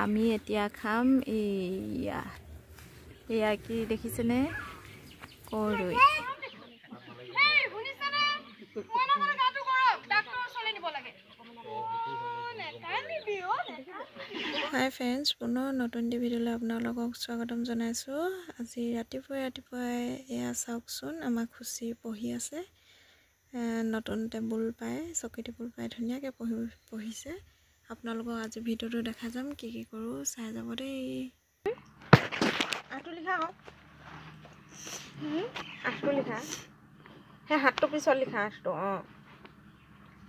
আমি এতিয়া খাম এয়া এয়া কি দেখিছেনে কৰদৈ হাই ফ্ৰেণ্ডছ পুনৰ নতুন ভিডিঅ'লৈ আপোনালোকক স্বাগতম জনাইছোঁ। আজি ৰাতিপুৱাই এয়া চাওকচোন আমাৰ খুচি পঢ়ি আছে। নতুন টেবুল পাই চকী টেবুল পাই ধুনীয়াকৈ পঢ়িছে। আপোনালোকক আজি ভিডিঅ'টো দেখা যাম কি কৰোঁ চাই যাব দেই। আঁঠু লিখা হওক আঁঠু লিখা সেই হাতটো পিছত লিখা আঁঠটো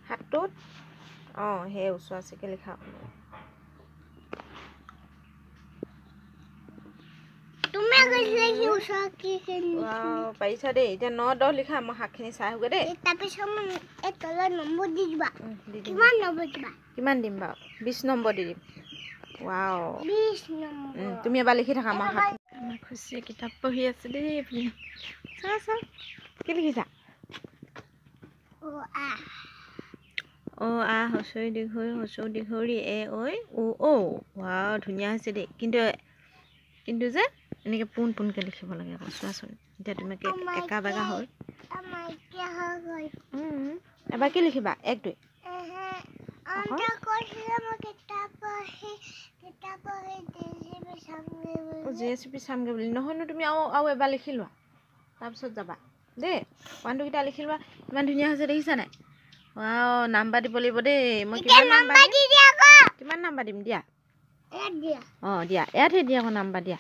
হাতটোত সেই ওচৰা চিকে লিখা পাৰিছা দেই। এতিয়া 9, 10 লিখা মই শাকখিনি চাই আহোগৈ দেই। কিমান দিম বাৰু? 20 নম্বৰ দি দিম। ৱাও তুমি এবাৰ লিখি থাকা আমাৰ শাক। আমাৰ খুচিয়ে কিতাপ পঢ়ি আছে দেই। চা কি লিখিছা? আ হচৈ দীঘৈ হচৌ দীঘৰি এ ঐ উ ঔ। ৱাও ধুনীয়া হৈছে দেই। কিন্তু যে এনেকৈ পোনকৈ লিখিব লাগে আকৌ চোৱাচোন। এতিয়া তুমি একা বেকা হ'ল। এবাৰ কি লিখিবা? 1, 2 জেচিপি চামগৈ বুলি নহয়নো। তুমি আৰু এবাৰ লিখি লোৱা তাৰপিছত যাবা দেই। 1, 2 কেইটা লিখি লোৱা। ইমান ধুনীয়া হৈছে দেখিছা নাই? নাম্বাৰ দিব লাগিব দেই। মই কিমান নাম্বাৰ দিম দিয়া? দিয়া ইয়াতহে দিয়া আকৌ নাম্বাৰ দিয়া।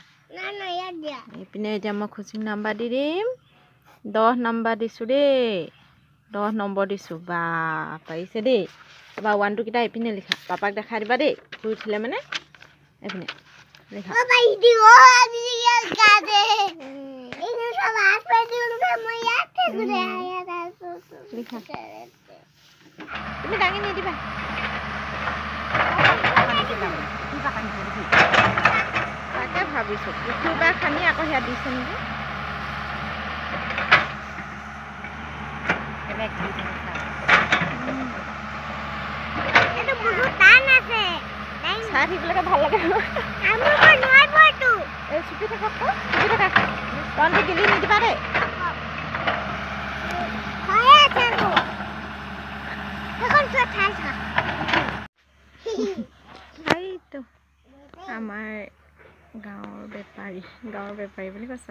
এইপিনে এতিয়া মই খুচিক নাম্বাৰ দি দিম। 10 নাম্বাৰ দিছোঁ দেই। 10 নম্বৰ দিছোঁ। বা পাৰিছে দেই। এবাৰ 1, 2 কেইটা এইপিনে লিখা। পাপাক দেখাই দিবা দেই। শুই উঠিলে মানে এইপিনে লিখা। তুমি দাঙি নিদিবা। তাকে ভাবিছোঁ পুখুৰী বা খানি আকৌ সেয়া দিছে নেকি। চাই থাকিবলৈকে ভাল লাগে। চুপি থাকক তহঁতি গিলি নিদিবা দেই। আমাৰ গাঁৱৰ বেপাৰী বুলি কৈছে।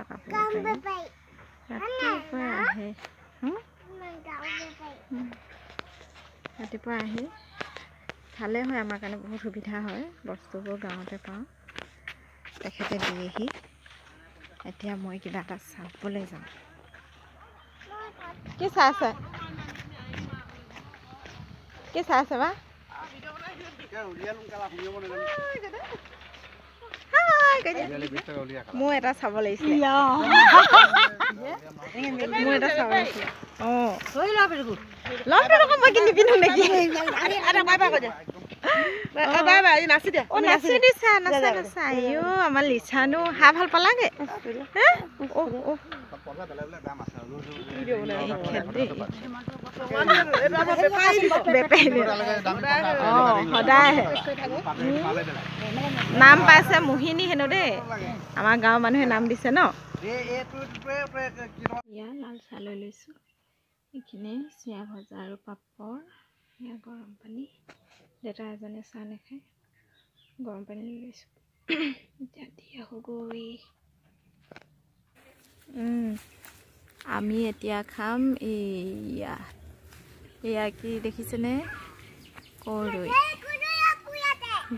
ৰাতিপুৱা আহি ভালে হয়। আমাৰ কাৰণে বহুত সুবিধা হয়। বস্তুবোৰ গাঁৱতে পাওঁ। তেখেতে দিয়েহি। এতিয়া মই কিবা এটা চাবলৈ যাম। কি চাই আছে বা? মোৰ এটা চাব লাগিছিলে। মই কি নিপিন্ধো নেকি? নাচি দিছা আমাৰ লিচানো হা ভাল পালাগে। সদায় নাম পাইছে মোহিনী হেনো দেই। আমাৰ গাঁৱৰ মানুহে নাম দিছে ন। এয়া লাল চাহ লৈ লৈছোঁ। এইখিনি চিৰা ভজা আৰু পাপৰ। এয়া গৰম পানী। দেউতা এজনে চাহ নাখায়। গৰম পানী লৈ লৈছোঁ। এতিয়া দি আহোঁগৈ। আমি এতিয়া খাম এয়া কি দেখিছেনে কৰদৈ।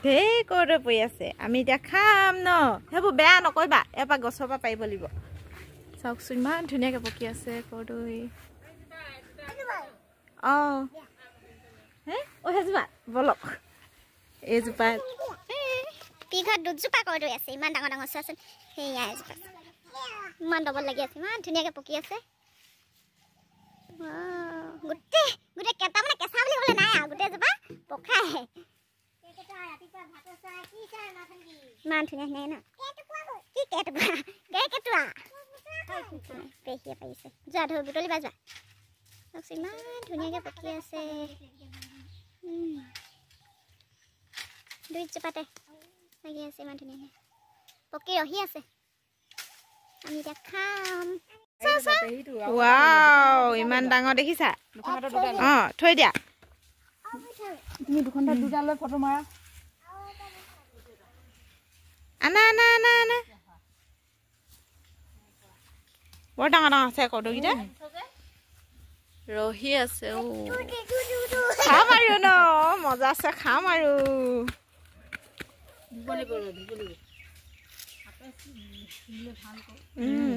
ঢেৰ কৰদৈ পৰি আছে। আমি এতিয়া খাম ন। সেইবোৰ বেয়া নকৰিবা। ইয়াৰ পৰা গছৰ পৰা পাৰিব লাগিব। চাওকচোন ইমান ধুনীয়াকৈ পকি আছে কৰদৈ। সেইজোপা বলক। এইজোপা দুজোপা কৰদৈ আছে। ইমান ডাঙৰ চোৱাচোন। সেয়া এজোপা ইমান ডবল লাগি আছে। ইমান ধুনীয়াকৈ পকি আছে। গোটেই কেঁচা মানে কেঁচা বুলি ক'লে নাই আৰু গোটেইজোপা পকাই। ইমান ধুনীয়া ন। কি কেঁটুৱা পেহীয়ে পাৰিছে। যোৱা ধৰি বুটলিবা যোৱা। ইমান ধুনীয়াকৈ পকি আছে। দুইজোপাতে লাগি আছে ইমান ধুনীয়া পকি ৰহি আছে আমি এতিয়া খাম ৱাও ইমান ডাঙৰ দেখিছা থৈ দিয়া তুমি দুখনটা দুটা লৈ ফটো মাৰা আনা আনা আনা আনা বৰ ডাঙৰ ডাঙৰ আছে কৌটোকেইটা ৰহি আছে খাম আৰু ন মজা আছে খাম আৰু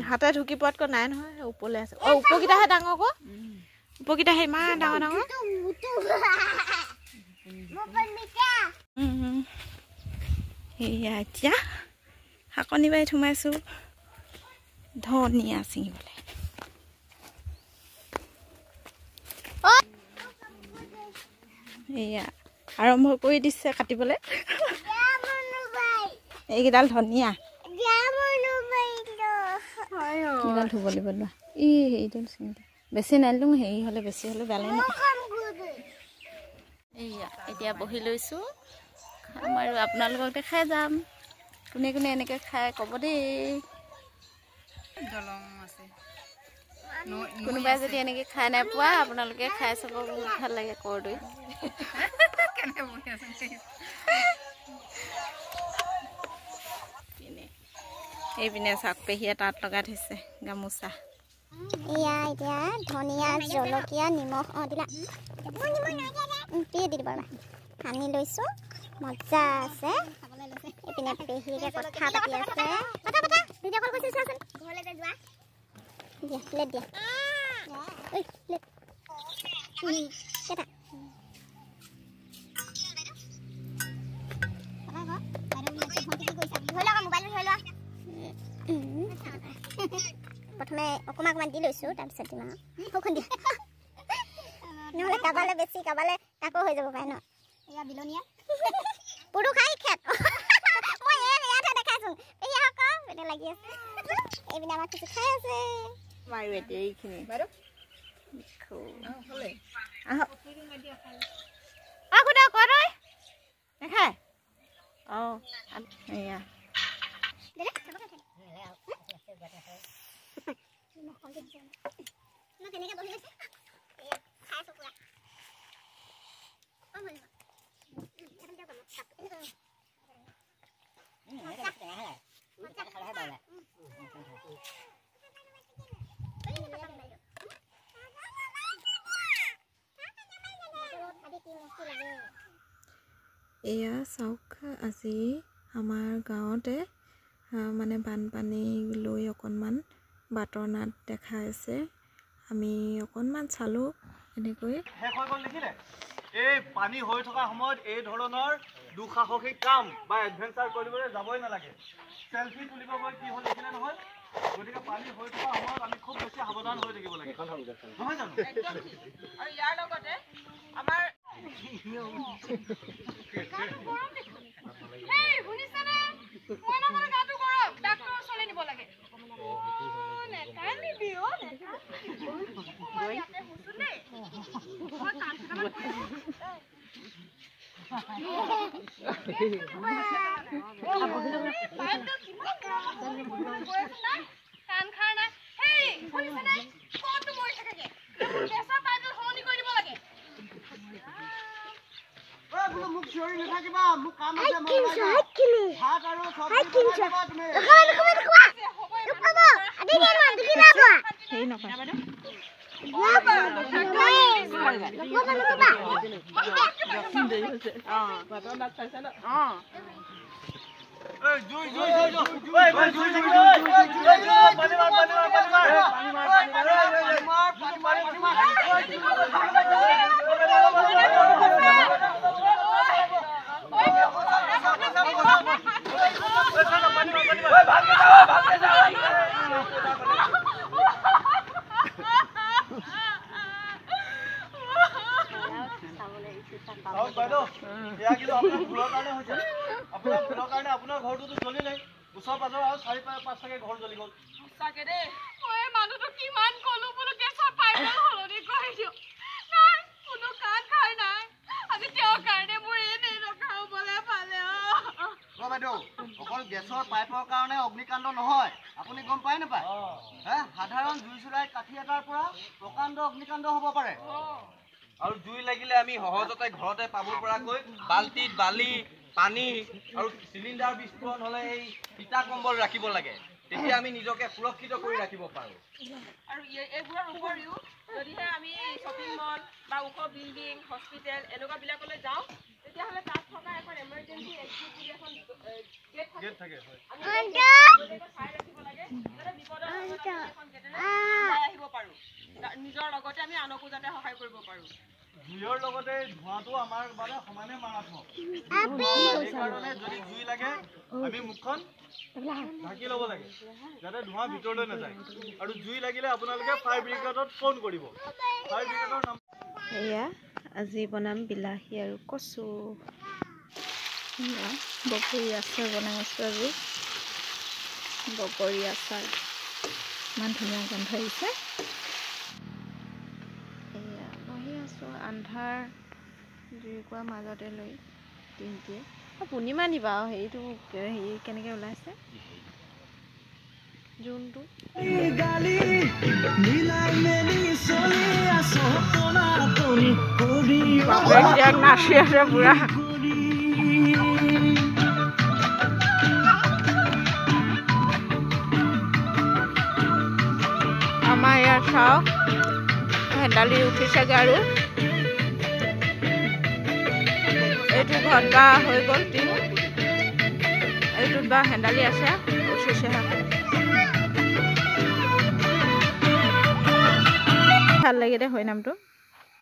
হাতে ঢুকি পোৱাতকৈ নাই নহয় ওপৰলৈ আছে ওপৰকেইটাহে ডাঙৰ আকৌ ওপৰকেইটাহে ইমান ডাঙৰ ডাঙৰ সেয়া এতিয়া শাকনি বাৰীত সোমাইছোঁ ধনিয়া ছিঙিবলৈ এয়া আৰম্ভ কৰি দিছে কাটিবলৈ এইকেইডাল ধনিয়া এইডাল ধুব লাগিব লোৱা হেৰিডাল ছিঙি বেছি নাইলো হেৰি হ'লে বেছি হ'লে বেলেগ এয়া এতিয়া বহি লৈছোঁ খাম আৰু আপোনালোকক দেখাই যাম কোনে কোনে এনেকৈ খাই ক'ব দেই কোনোবাই যদি এনেকৈ খাই নাই পোৱা আপোনালোকে খাই চাব বহুত ভাল লাগে কৰদৈ এইপিনে চাওক পেহীয়ে তাঁত লগাই থৈছে গামোচা এয়া এতিয়া ধনিয়া জলকীয়া নিমখ দিলা দি দিবা সানি লৈছোঁ মজা আছে এইপিনে পেহীকে কথা পাতি আছে ভিডিঅ' কল কৰিছে চোৱাচোন ঘৰলৈ যোৱা দিয়া প্লেট দিয়া ঐ প্লেট প্ৰথমে অকণমান অকণমান দি লৈছোঁ তাৰপিছত দিম আৰু সৌখন দিয়া নহ'লে কাবালে বেছি কাবালে তাকো হৈ যাব পাৰে ন এয়া বিলনীয়া পুৰু খাই খেত মই ইয়াতহে দেখাইছোঁ এয়া আকৌ এতিয়া লাগি আছে এইপিনে আমাৰ কিছু খাই আছে মাৰো এতিয়া এইখিনি খুদা কৰ দেখাই অঁ এয়া কেনেকৈ বহি লৈছে খাই আছোঁ পুৰা এয়া চাওক আজি আমাৰ গাঁৱতে মানে বানপানী লৈ অকণমান বাটৰ নাট দেখাই আছে আমি অকণমান চালোঁ এনেকৈ শেষ হৈ গ'ল দেখিলে এই পানী হৈ থকা সময়ত এই ধৰণৰ দুঃসাহসিক কাম বা এডভেঞ্চাৰ কৰিবলৈ যাবই নালাগে চেলফি তুলিব গৈ কি হ'ল দেখিলে নহয় গতিকে পানী হৈ থকা সময়ত আমি খুব বেছি সাৱধান হৈ থাকিব লাগে নহয় জানো আৰু ইয়াৰ লগতে আমাৰ বাইদেউ অকল গেছৰ পাইপৰ কাৰণে অগ্নিকাণ্ড নহয় আপুনি গম পায় নাপায় সাধাৰণ জুই চলাই কাঠি এটাৰ পৰা প্ৰকাণ্ড অগ্নিকাণ্ড হ'ব পাৰে আৰু জুই লাগিলে আমি সহজতে ঘৰতে পাব পৰাকৈ বাল্টিত বালি পানী আৰু চিলিণ্ডাৰ বিস্ফোৰণ হ'লে এই তিতা কম্বল ৰাখিব লাগে তেতিয়া আমি নিজকে সুৰক্ষিত কৰি ৰাখিব পাৰোঁ আৰু এইবোৰৰ উপৰিও যদিহে আমি শ্বপিং মল বা ওখ বিল্ডিং হস্পিটেল এনেকুৱাবিলাকলৈ যাওঁ তেতিয়াহ'লে তাত থকা এখন এমাৰ্জেঞ্চি এক্সিট বুলি এখন গেট থাকে আমি চাই ৰাখিব লাগে যাতে বিপদৰ সময়ত এখন গেটেৰে ওলাই আহিব পাৰোঁ নিজৰ লগতে আমি আনকো যাতে সহায় কৰিব পাৰোঁ জুইৰ লগতে ধোঁৱাটো আমাৰ বাবে সমানে মাৰাত্মক সেইকাৰণে যদি জুই লাগে আমি মুখখন ঢাকি ল'ব লাগে যাতে ধোঁৱা ভিতৰলৈ নাযায় আৰু জুই লাগিলে আপোনালোকে ফায়াৰ ব্ৰিগেডত ফোন কৰিব ফায়াৰ ব্ৰিগেডৰ নাম এয়া আজি বনাম বিলাহী আৰু কচু বগৰী আচাৰ বনাই আছোঁ আজি বগৰী আচাৰ ইমান ধুনীয়া গোন্ধ আহিছে এয়া বহি আছোঁ আন্ধাৰ জুইকুৰা মাজতে লৈ দিনটিয়ে পূৰ্ণিমা দিবা আৰু হেৰিটো হেৰি কেনেকৈ ওলাইছে জোনটো নাচি আছে পুৰা আমাৰ ইয়াত চাওক হেন্দালি উঠিছেগৈ আৰু এইটো ঘৰত বা হৈ গ'ল টিহু এইটোত বা হেন্দালি আছে উঠিছেহে ভাল লাগে দে হয় নামটো